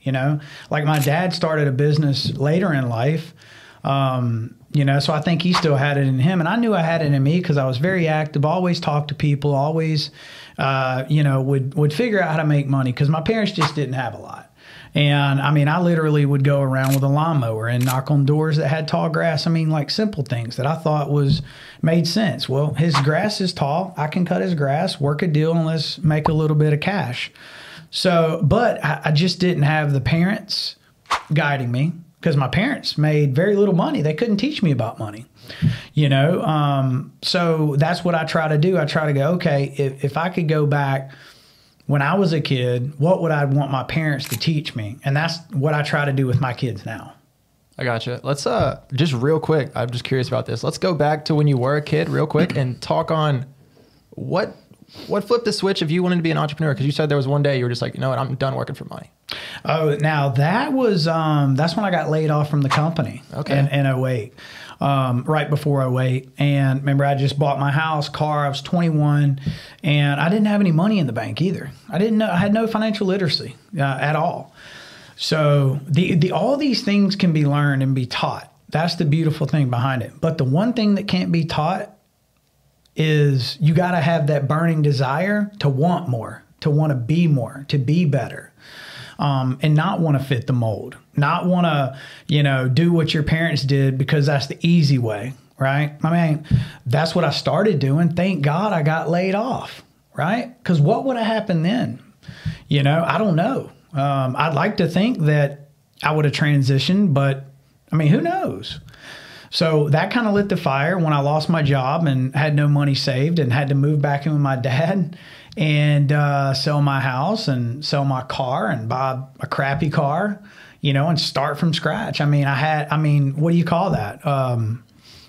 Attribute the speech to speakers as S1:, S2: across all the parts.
S1: you know? Like my dad started a business later in life, you know, so I think he still had it in him. And I knew I had it in me because I was very active, always talked to people, always, you know, would figure out how to make money because my parents just didn't have a lot. And I mean, I literally would go around with a lawnmower and knock on doors that had tall grass. I mean, like simple things that I thought made sense. Well, his grass is tall. I can cut his grass, work a deal, and let's make a little bit of cash. So, but I just didn't have the parents guiding me because my parents made very little money. They couldn't teach me about money, you know? So that's what I try to do. I try to go, okay, if I could go back when I was a kid, what would I want my parents to teach me? And that's what I try to do with my kids now.
S2: I gotcha. Let's just real quick, I'm just curious about this. Let's go back to when you were a kid real quick and talk on what flipped the switch if you wanted to be an entrepreneur? Because you said there was one day you were just like, you know what, I'm done working for money.
S1: Oh, now that was, that's when I got laid off from the company.
S2: Okay.
S1: In 08. Right before 08. And remember, I just bought my house, car. I was 21 and I didn't have any money in the bank either. I had no financial literacy at all. So all these things can be learned and be taught. That's the beautiful thing behind it. But the one thing that can't be taught is you got to have that burning desire to want more, to want to be more, to be better. And not want to fit the mold, not want to, you know, do what your parents did because that's the easy way, right? I mean, that's what I started doing. Thank God I got laid off, right? Because what would have happened then? You know, I don't know. I'd like to think that I would have transitioned, but I mean, who knows? So that kind of lit the fire when I lost my job and had no money saved and had to move back in with my dad and sell my house and sell my car and buy a crappy car, you know, and start from scratch. I mean, what do you call that?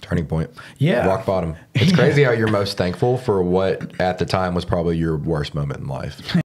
S3: Turning point.
S1: Yeah.
S3: Rock bottom. It's crazy how you're most thankful for what at the time was probably your worst moment in life.